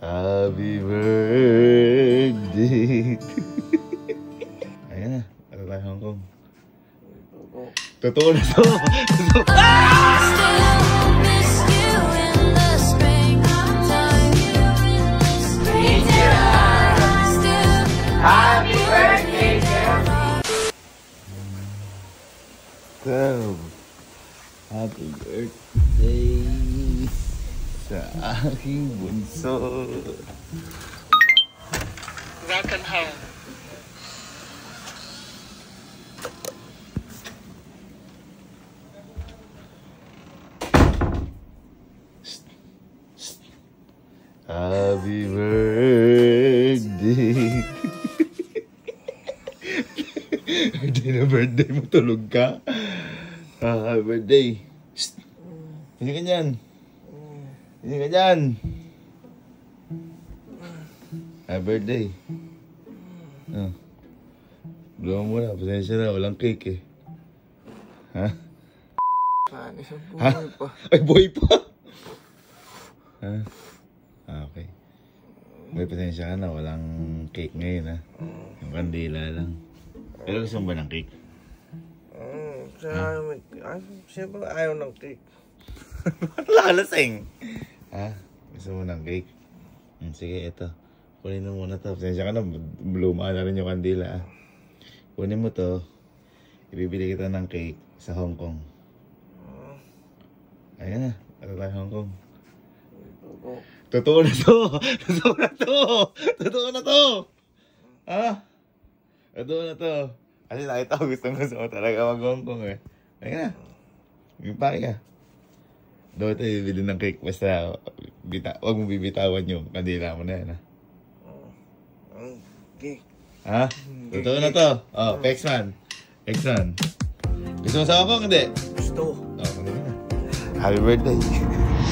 Happy birthday. Ayan na, ano tayo Hong Kong? Totoo na to. Happy birthday, So, happy birthday sa aking bunso. Welcome home. Happy birthday. Birthday na birthday mo, tulog ka. Happy birthday. Hindi ka dyan. Hindi ka dyan. Happy birthday. Blow mo na, pasensya na, walang cake eh. Ha? Isang buhay pa. Ay, boy pa! Ha? Okay. May pasensya ka na, walang cake ngayon ha. Yung kandila lang. Pero gusto mo ba ng cake? Siyempre ayaw ng cake. Lalasing! Ha? Gusto mo ng cake? Sige, ito. Kunin mo muna to. Pasensya ka na, luma na rin yung kandila ha. Kunin mo to. Ibibili kita ng cake sa Hong Kong. Ayan na, ano tayo Hong Kong? Totoo na to! Totoo na to! Totoo na to! Ha? Totoo na to. Kasi nakita ko gusto mo talaga mag-Hong Kong eh. Ayan na. Yung pake ka. Doon tayo bibili ng cake. Basta huwag mo bibitawan yung kandila mo na yan ha. Cake. Ha? Totoo na to. Oh, Pexman. Pexman. Gusto mo sa Hong Kong? Hindi? Gusto. Oh, kami na. Happy birthday.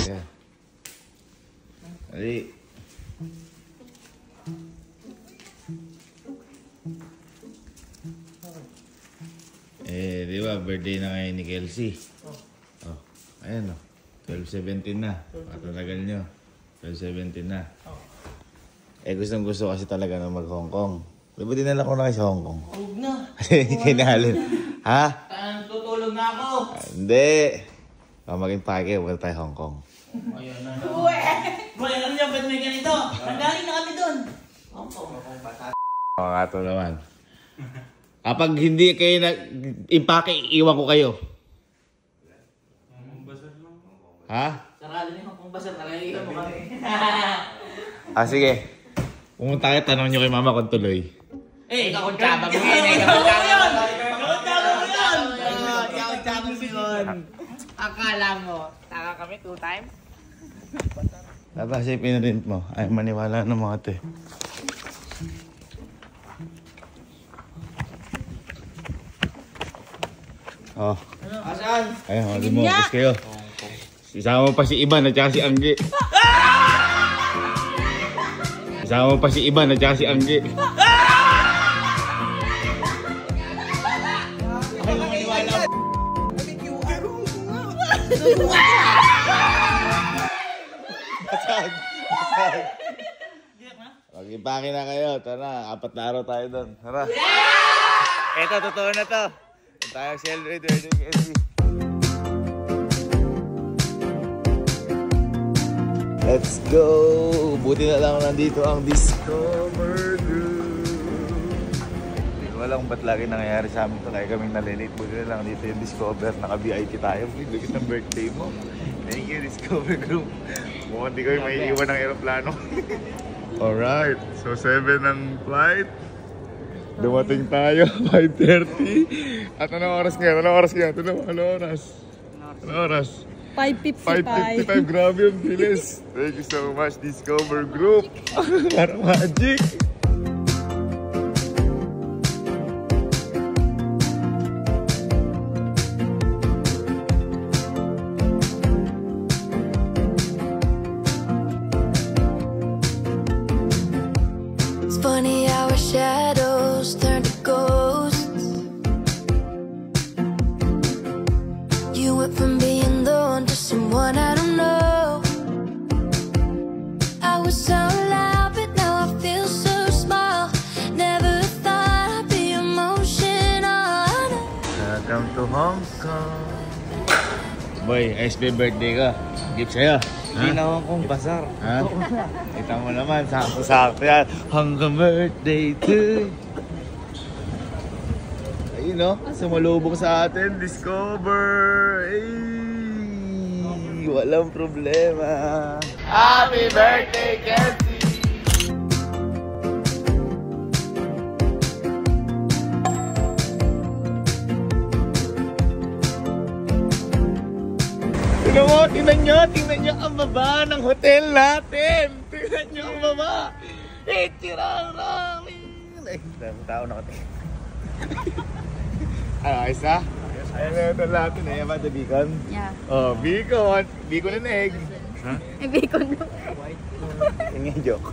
Yeah. Ali. Di ba, birthday na ngayon ni Kelsey? Oh, ayan o. 12-17 na. Patatagal nyo. 12-17 na. Gustong gusto kasi talaga na mag-Hong Kong. Di ba dinala ko na kayo sa Hong Kong? Huwag na. Kasi kinahalin. Ha? Tutulog na ako. Hindi. Maging pake, wala tayo Hong Kong. Ayun na. Uwe! Uwe, alam niyo, ba't may ganito? Nanggaling na kami doon. Hong Kong. Mga kato naman. Kapag hindi kayo nag-impake, iwan ko kayo. Ha? Sarado niyo Hong Kong Basar. Talaga mo kami. Sige. Pumunta kayo, tanong nyo kay mama kung tuloy. Ikaw ang tsaba mo yun. Ikaw ang tsaba mo yun. Akala mo, taka kami 2 times? Dapat siya pinarint mo. Ay, maniwala ng mga te. Oh. Asan? Ayun, lumabas kayo. Isama mo pa si Iban at saka si Anggi. Isama mo pa si Iban at saka si Anggi. Basag! Basag! Mag-impake na kayo. Tara, 4 na araw tayo doon. Tara. Ito, totoo na to. Tayo celebrate with KSC. Let's go! Buti na lang nandito ang Discover Group. Hindi ko alam kung ba't lagi nangyayari sa amin ito. Kaya kaming nalilate. Buti na lang dito yung Discover. Naka-VIP tayo. Look at ang birthday mo. Thank you, Discover Group. Mukhang di kayo may iwan ng aeroplano. Alright. So 7 ang flight. Dumating tayo, 5:30. At anong oras ngayon? Anong oras ngayon? Anong oras? Anong oras? 5:55. 5:55. Grabe yung bilis. Thank you so much, Discover Group. Parang magic. It's funny how our shadows turn to ghosts. You went from being the one to someone I don't know. I was so Hong Kong. Boy, SB birthday ka. Gift sa'yo. Ginawa kong basar. Ha? Kita mo naman, sakto-sakto yan. Hong Kong birthday to you. Ayun no, sumalubong sa atin, Discover. Ay, walang problema. Happy birthday, Kenzie! Tingnan nyo ang baba ng hotel natin. Tingnan nyo ang baba. Ichirarami. Ay, daming tao nakatingin. Ano, ayos na? Ayun na ito natin. Ayan ba, the beacon? Yeah. Oh, beacon. Beacon and egg. Ha? Bacon na. Yung joke.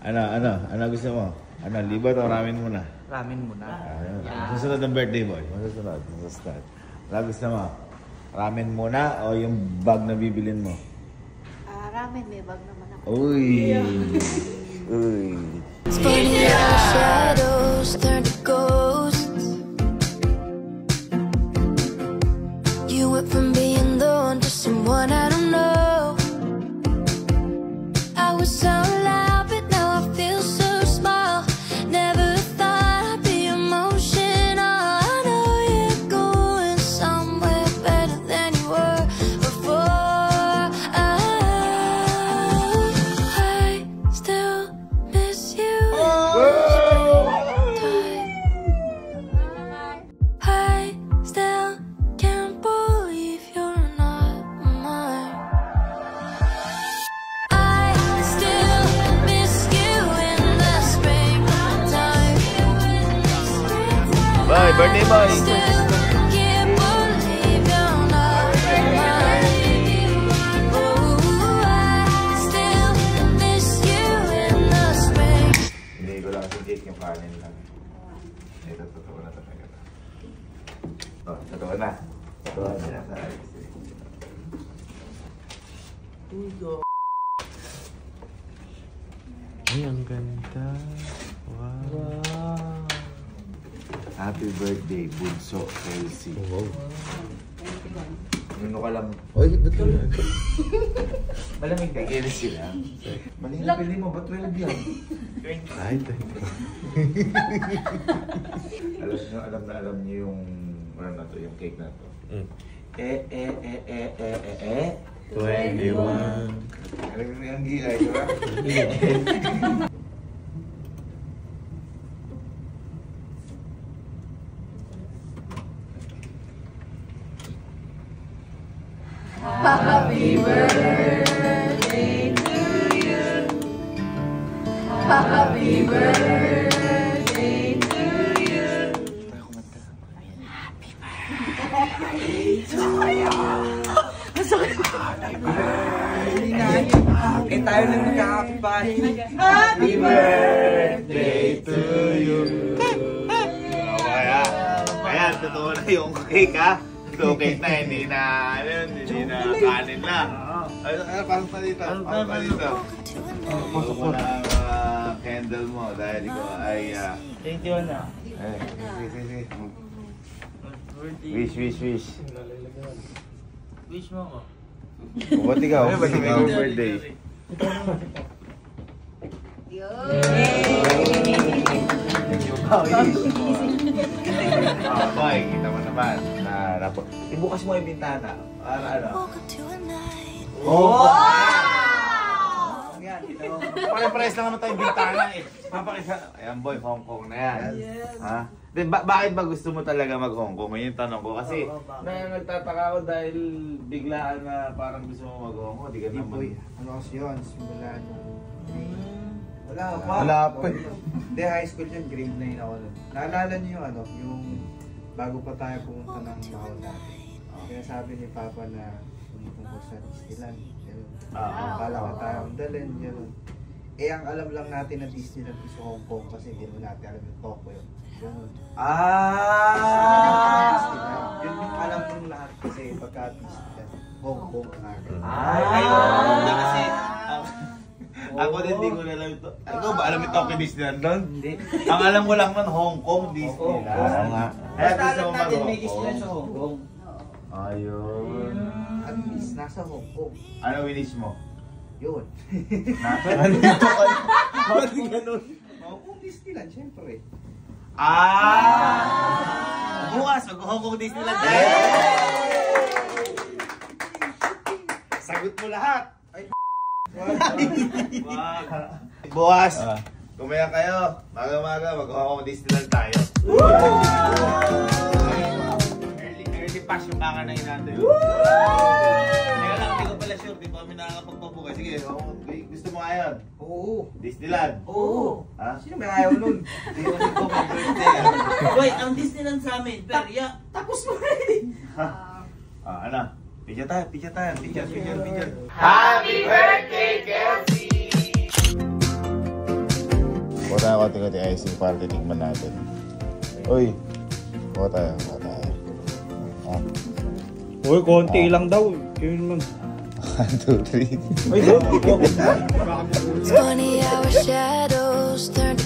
Ano gusto mo? Ano, libat o ramen muna? Ramen muna. Susunod ang birthday boy. Susunod. Ano gusto mo? Ramen muna o yung bag na bibilin mo? Ramen, may bag naman ako. Uy! Uy! It's funny how shadows turn to ghosts. You went from being the one to someone I don't know. I was so loud, but now I feel so small. Never thought I'd be emotional. I know you're going somewhere better than you were before. I still miss you. I still can't believe you're not mine. I still miss you in the springtime. Bye, birthday boy! Still can't believe you're not mine. Oh, I still miss you in the spring. Hindi ko lang kasi cake yung kanin lang. Ito, totoo na talaga. Oh, totoo na. Totoo na. Ay, ang ganda. Wow. Happy birthday, Bunso Kelsey. Wow. Ano ka lang? Oy, ba't yun? Malamig ka. Kainis sila. Mali na pili mo, ba't 12 yan? Ay, alam niyo yung, ano na to, yung cake na to. 21. Alam mo yung gilay, di ba? Happy birthday to you. Happy birthday to you. Eh tayo na magkakapay. Happy birthday to you. Kaya, totoo na yung cake ha. So, cake na, hindi na kanin na. Pasok pa dito. Pasok pa dito. Pasok mo na ang candle mo dahil ikaw ay... 21 na. Sige. Birthday. Wish. Wish mo ako. Ba't ikaw? Ba't ikaw ang birthday? Boy, kita mo naman na ibukas mo yung bintana para ano? Welcome to a night. Yan, pare-pares lang naman tayong bintana eh. Papakita. Ayan boy, Hong Kong na yan. Ha? Bakit ba gusto mo talaga mag-Hong Kong? Yun yung tanong ko. Kasi nagtataka ako dahil biglaan na parang gusto mo mag-Hong Kong. Di ka naman. Boy, ano kasi yun? Simula nung... Wala pa. Hindi, high school yun, grade 9 ako nun. Naalala niyo yung ano, yung bago pa tayo pumunta ng Macau dati. Kaya sabi ni Papa na pumunta sa Disneyland. Kala ko tayo ang dalhin, gano'n. Eh, ang alam lang natin na Disneyland is Hong Kong kasi hindi mo natin alam yung Tokyo. Gano'n. Yun yung alam ng lahat kasi pagka Disneyland, Hong Kong ang akin. Hindi kasi ako rin, hindi ko alam ito. Ikaw ba alam ito kay Disneyland doon? Hindi. Ang alam ko lang nun, Hong Kong Disneyland. Oo nga. Basta alam natin may Disneyland sa Hong Kong. Ayun. At least nasa Hong Kong. Ano wish mo? Yun. Nandito ka. Bakit ganun? Hong Kong Disneyland, syempre. Bukas, mag-Hong Kong Disneyland tayo. Sagot mo lahat. Bukas, kumaya kayo. Maga-maga, mag-Hong Kong Disneyland tayo. Early pass yung baka na inaantay. Teka lang, hindi ko pala sure. Di pa kami nakakapagpabuka. Sige, gusto mo ngayon? Oo. Disneyland? Oo. Ha? Sino may ayaw nun? Hindi ko kasi ko mag-birthday. Wait, ang Disneyland sa amin, Perya. Tapos mo rin. Ano? Picture tayo. Picture. Happy birthday, Kelsey! Kuha tayo konti-konti icing para titigman natin. Uy! Kuha tayo. Uy, konti lang daw. Yun man. 1, 2, 3. Ay, daw. 20 hour shadows turn to